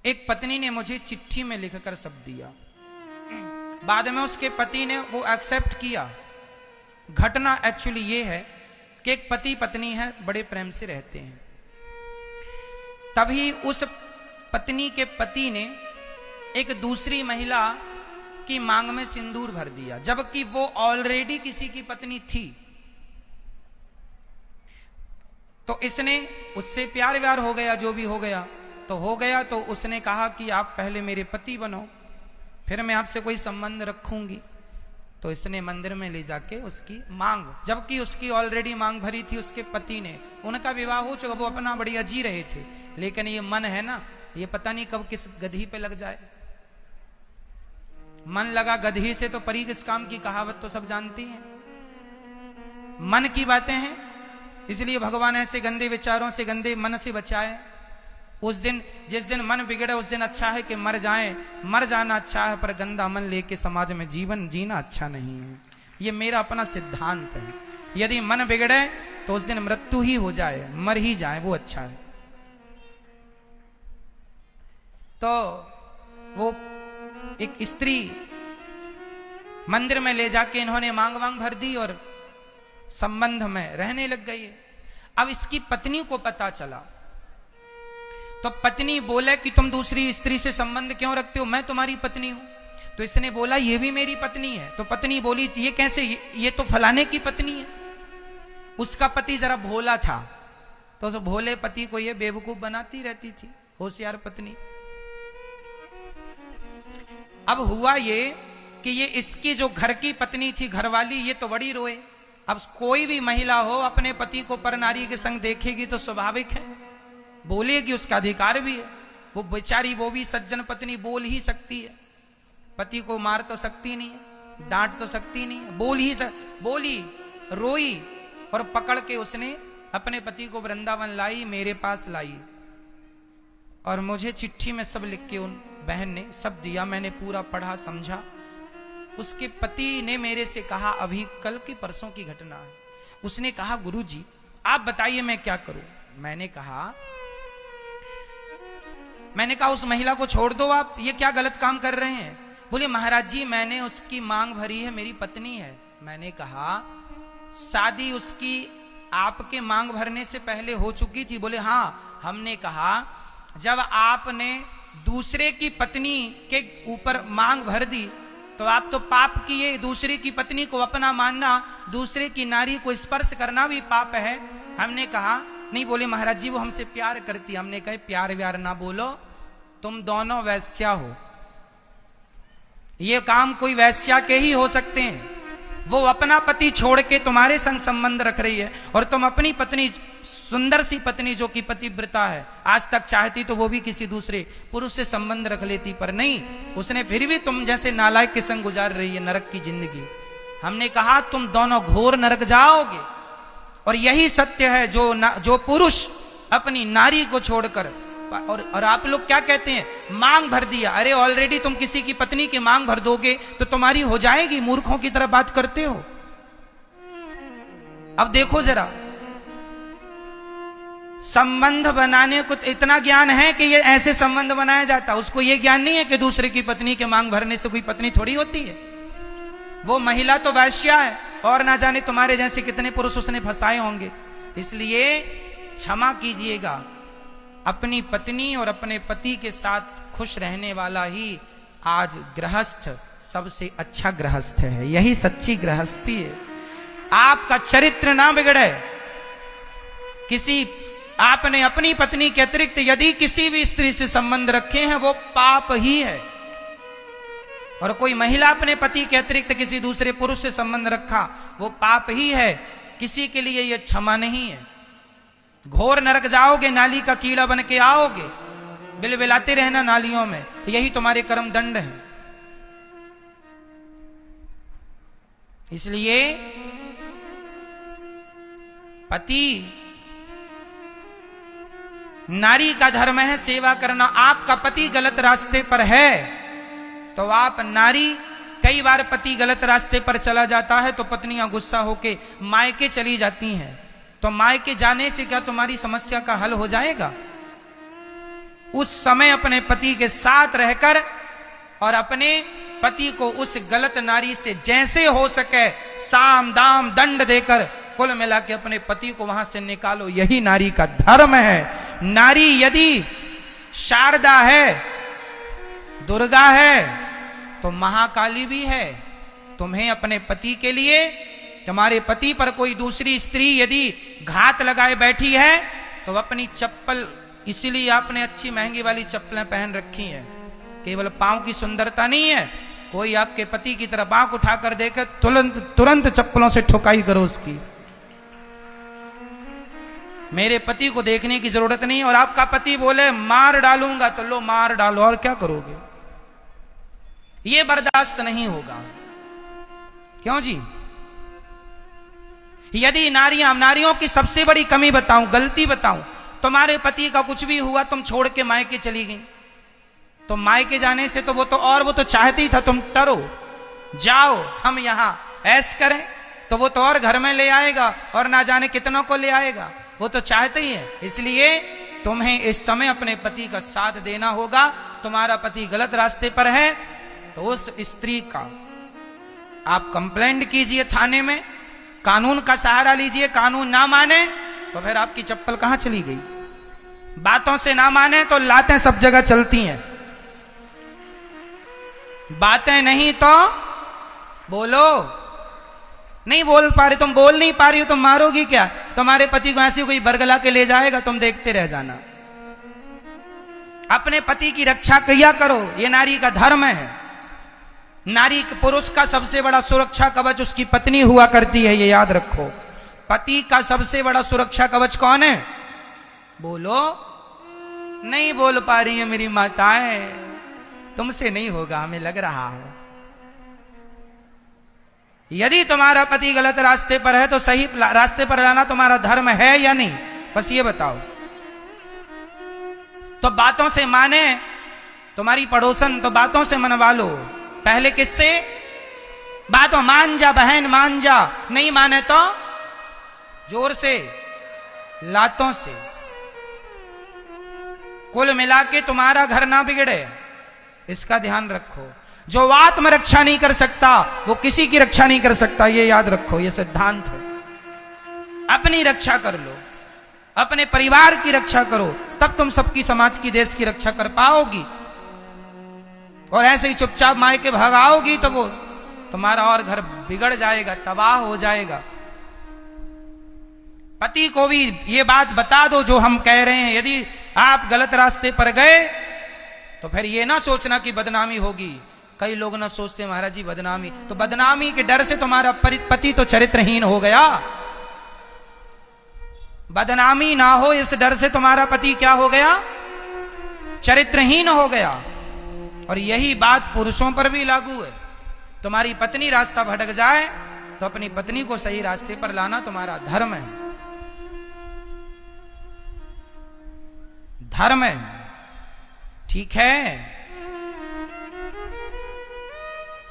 एक पत्नी ने मुझे चिट्ठी में लिखकर सब दिया, बाद में उसके पति ने वो एक्सेप्ट किया। घटना एक्चुअली ये है कि एक पति पत्नी है, बड़े प्रेम से रहते हैं। तभी उस पत्नी के पति ने एक दूसरी महिला की मांग में सिंदूर भर दिया, जबकि वो ऑलरेडी किसी की पत्नी थी। तो इसने उससे प्यार व्यार हो गया, जो भी हो गया तो हो गया। तो उसने कहा कि आप पहले मेरे पति बनो, फिर मैं आपसे कोई संबंध रखूंगी। तो इसने मंदिर में ले जाके उसकी मांग, जबकि उसकी ऑलरेडी मांग भरी थी उसके पति ने, उनका विवाह हो चुका, वो अपना बढ़िया जी रहे थे। लेकिन ये मन है ना, ये पता नहीं कब किस गधी पे लग जाए। मन लगा गधी से तो परी किस काम की, कहावत तो सब जानती हैं। मन की बातें हैं, इसलिए भगवान ऐसे गंदे विचारों से, गंदे मन से बचाए। उस दिन, जिस दिन मन बिगड़े उस दिन अच्छा है कि मर जाएं। मर जाना अच्छा है, पर गंदा मन लेके समाज में जीवन जीना अच्छा नहीं है। ये मेरा अपना सिद्धांत है। यदि मन बिगड़े तो उस दिन मृत्यु ही हो जाए, मर ही जाए, वो अच्छा है। तो वो एक स्त्री मंदिर में ले जाके इन्होंने मांग वांग भर दी और संबंध में रहने लग गई। अब इसकी पत्नी को पता चला, तो पत्नी बोले कि तुम दूसरी स्त्री से संबंध क्यों रखते हो, मैं तुम्हारी पत्नी हूं। तो इसने बोला ये भी मेरी पत्नी है। तो पत्नी बोली ये कैसे, ये तो फलाने की पत्नी है। उसका पति जरा भोला था, तो उस भोले पति को ये बेवकूफ बनाती रहती थी, होशियार पत्नी। अब हुआ ये कि ये इसकी जो घर की पत्नी थी, घरवाली, ये तो बड़ी रोए। अब कोई भी महिला हो अपने पति को परनारी के संग देखेगी तो स्वाभाविक है बोलेगी, उसका अधिकार भी है। वो बेचारी, वो भी सज्जन पत्नी, बोल ही सकती है। पति को मार तो सकती नहीं है, डांट तो सकती नहीं है, बोली, रोई और पकड़ के उसने अपने पति को वृंदावन लाई, मेरे पास लाई। और मुझे चिट्ठी में सब लिख के उन बहन ने सब दिया, मैंने पूरा पढ़ा समझा। उसके पति ने मेरे से कहा, अभी कल की परसों की घटना है, उसने कहा गुरुजी आप बताइए मैं क्या करूं। मैंने कहा उस महिला को छोड़ दो, आप ये क्या गलत काम कर रहे हैं। बोले महाराज जी मैंने उसकी मांग भरी है, मेरी पत्नी है। मैंने कहा शादी उसकी आपके मांग भरने से पहले हो चुकी थी। बोले हाँ। हमने कहा जब आपने दूसरे की पत्नी के ऊपर मांग भर दी तो आप तो पाप किए। दूसरे की पत्नी को अपना मानना, दूसरे की नारी को स्पर्श करना भी पाप है। हमने कहा नहीं। बोले महाराज जी वो हमसे प्यार करती। हमने कहा प्यार व्यार ना बोलो, तुम दोनों वैश्या हो। ये काम कोई वैश्या के ही हो सकते हैं। वो अपना पति छोड़ के तुम्हारे संग संबंध रख रही है और तुम अपनी पत्नी, सुंदर सी पत्नी जो कि पतिव्रता है, आज तक चाहती तो वो भी किसी दूसरे पुरुष से संबंध रख लेती, पर नहीं, उसने फिर भी तुम जैसे नालायक के संग गुजार रही है नरक की जिंदगी। हमने कहा तुम दोनों घोर नरक जाओगे। और यही सत्य है, जो पुरुष अपनी नारी को छोड़कर, और आप लोग क्या कहते हैं, मांग भर दिया। अरे ऑलरेडी तुम किसी की पत्नी की मांग भर दोगे तो तुम्हारी हो जाएगी। मूर्खों की तरह बात करते हो। अब देखो जरा, संबंध बनाने को इतना ज्ञान है कि ये ऐसे संबंध बनाया जाता, उसको ये ज्ञान नहीं है कि दूसरे की पत्नी के मांग भरने से कोई पत्नी थोड़ी होती है। वो महिला तो वैश्या है और ना जाने तुम्हारे जैसे कितने पुरुष उसने फंसाए होंगे। इसलिए क्षमा कीजिएगा, अपनी पत्नी और अपने पति के साथ खुश रहने वाला ही आज गृहस्थ सबसे अच्छा गृहस्थ है। यही सच्ची गृहस्थी है। आपका चरित्र ना बिगड़े। आपने अपनी पत्नी के अतिरिक्त यदि किसी भी स्त्री से संबंध रखे हैं वो पाप ही है। और कोई महिला अपने पति के अतिरिक्त किसी दूसरे पुरुष से संबंध रखा वो पाप ही है। किसी के लिए यह क्षमा नहीं है। घोर नरक जाओगे, नाली का कीड़ा बन के आओगे, बिलबिलाते रहना नालियों में, यही तुम्हारे कर्म दंड है। इसलिए पति, नारी का धर्म है सेवा करना। आपका पति गलत रास्ते पर है तो आप नारी, कई बार पति गलत रास्ते पर चला जाता है तो पत्नियां गुस्सा होके मायके चली जाती हैं। तो मायके जाने से क्या तुम्हारी समस्या का हल हो जाएगा? उस समय अपने पति के साथ रहकर और अपने पति को उस गलत नारी से जैसे हो सके साम दाम दंड देकर कुल मिला के अपने पति को वहां से निकालो। यही नारी का धर्म है। नारी यदि शारदा है, दुर्गा है, तो महाकाली भी है। तुम्हें अपने पति के लिए, तुम्हारे पति पर कोई दूसरी स्त्री यदि घात लगाए बैठी है तो अपनी चप्पल, इसीलिए आपने अच्छी महंगी वाली चप्पलें पहन रखी हैं, केवल पांव की सुंदरता नहीं है। कोई आपके पति की तरफ आंख उठाकर देखे तुरंत चप्पलों से ठुकाई करो उसकी। मेरे पति को देखने की जरूरत नहीं। और आपका पति बोले मार डालूंगा, तो लो मार डालो, और क्या करोगे? ये बर्दाश्त नहीं होगा। क्यों जी? यदि नारियों की सबसे बड़ी कमी बताऊं, गलती बताऊं, तुम्हारे पति का कुछ भी हुआ, तुम छोड़ के मायके चली गई, तो मायके जाने से तो वो तो चाहती ही था तुम टरो, जाओ हम यहां ऐश करें, तो वो तो और घर में ले आएगा और ना जाने कितनों को ले आएगा। वो तो चाहते ही है। इसलिए तुम्हें इस समय अपने पति का साथ देना होगा। तुम्हारा पति गलत रास्ते पर है तो उस स्त्री का आप कंप्लेंट कीजिए थाने में, कानून का सहारा लीजिए। कानून ना माने तो फिर आपकी चप्पल कहां चली गई? बातों से ना माने तो लातें सब जगह चलती हैं। बातें नहीं तो बोलो। नहीं बोल पा रही, तुम बोल नहीं पा रही हो, तुम मारोगी क्या? तुम्हारे पति को ऐसी कोई बरगला के ले जाएगा, तुम देखते रह जाना। अपने पति की रक्षा किया करो, ये नारी का धर्म है। नारी पुरुष का सबसे बड़ा सुरक्षा कवच उसकी पत्नी हुआ करती है, ये याद रखो। पति का सबसे बड़ा सुरक्षा कवच कौन है? बोलो। नहीं बोल पा रही है मेरी माताएं, तुमसे नहीं होगा, हमें लग रहा है। यदि तुम्हारा पति गलत रास्ते पर है तो सही रास्ते पर लाना तुम्हारा धर्म है या नहीं? बस ये बताओ। तो बातों से माने तुम्हारी पड़ोसन, तो बातों से मनवा लो। पहले किससे? बातों, मान जा बहन मान जा। नहीं माने तो जोर से, लातों से। कुल मिला के तुम्हारा घर ना बिगड़े, इसका ध्यान रखो। जो आत्मरक्षा नहीं कर सकता वो किसी की रक्षा नहीं कर सकता, ये याद रखो, ये सिद्धांत है। अपनी रक्षा कर लो, अपने परिवार की रक्षा करो, तब तुम सबकी, समाज की, देश की रक्षा कर पाओगी। और ऐसे ही चुपचाप मायके भगाओगी तो वो तुम्हारा और घर बिगड़ जाएगा, तबाह हो जाएगा। पति को भी ये बात बता दो जो हम कह रहे हैं। यदि आप गलत रास्ते पर गए तो फिर ये ना सोचना कि बदनामी होगी। कई लोग ना सोचते महाराज जी बदनामी, तो बदनामी के डर से तुम्हारा पति तो चरित्रहीन हो गया। बदनामी ना हो इस डर से तुम्हारा पति क्या हो गया? चरित्रहीन हो गया। और यही बात पुरुषों पर भी लागू है। तुम्हारी पत्नी रास्ता भटक जाए तो अपनी पत्नी को सही रास्ते पर लाना तुम्हारा धर्म है। धर्म है, ठीक है।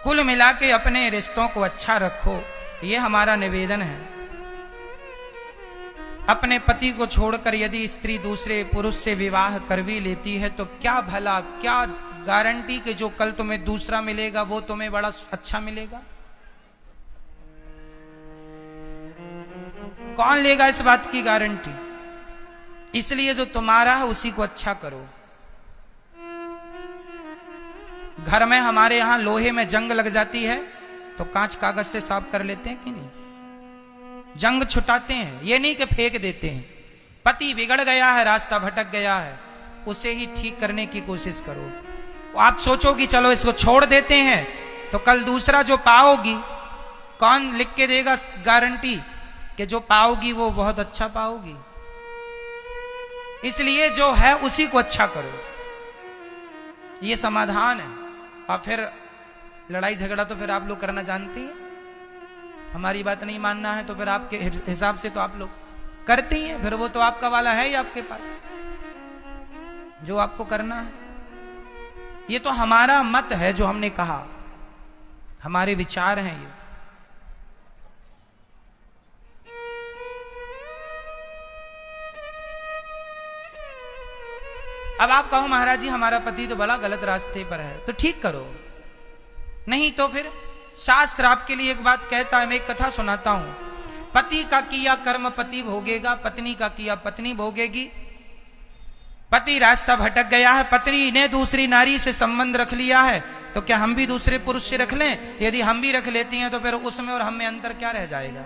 कुल मिला के अपने रिश्तों को अच्छा रखो, यह हमारा निवेदन है। अपने पति को छोड़कर यदि स्त्री दूसरे पुरुष से विवाह कर भी लेती है तो क्या भला, क्या गारंटी कि जो कल तुम्हें दूसरा मिलेगा वो तुम्हें बड़ा अच्छा मिलेगा? कौन लेगा इस बात की गारंटी? इसलिए जो तुम्हारा है उसी को अच्छा करो। घर में हमारे यहां लोहे में जंग लग जाती है तो कांच कागज से साफ कर लेते हैं कि नहीं? जंग छुटाते हैं, ये नहीं कि फेंक देते हैं। पति बिगड़ गया है, रास्ता भटक गया है, उसे ही ठीक करने की कोशिश करो। आप सोचो कि चलो इसको छोड़ देते हैं तो कल दूसरा जो पाओगी, कौन लिख के देगा गारंटी कि जो पाओगी वो बहुत अच्छा पाओगी? इसलिए जो है उसी को अच्छा करो, ये समाधान है। और फिर लड़ाई झगड़ा तो फिर आप लोग करना जानते हैं। हमारी बात नहीं मानना है तो फिर आपके हिसाब से तो आप लोग करते ही हैं। फिर वो तो आपका वाला है ही आपके पास, जो आपको करना है। ये तो हमारा मत है, जो हमने कहा, हमारे विचार हैं ये। अब आप कहो महाराज जी हमारा पति तो बड़ा गलत रास्ते पर है, तो ठीक करो, नहीं तो फिर शास्त्र आपके लिए एक बात कहता है। मैं एक कथा सुनाता हूं। पति का किया कर्म पति भोगेगा, पत्नी का किया पत्नी भोगेगी। पति रास्ता भटक गया है, पत्नी ने दूसरी नारी से संबंध रख लिया है, तो क्या हम भी दूसरे पुरुष से रख लें? यदि हम भी रख लेती हैं तो फिर उसमें और हम में अंतर क्या रह जाएगा?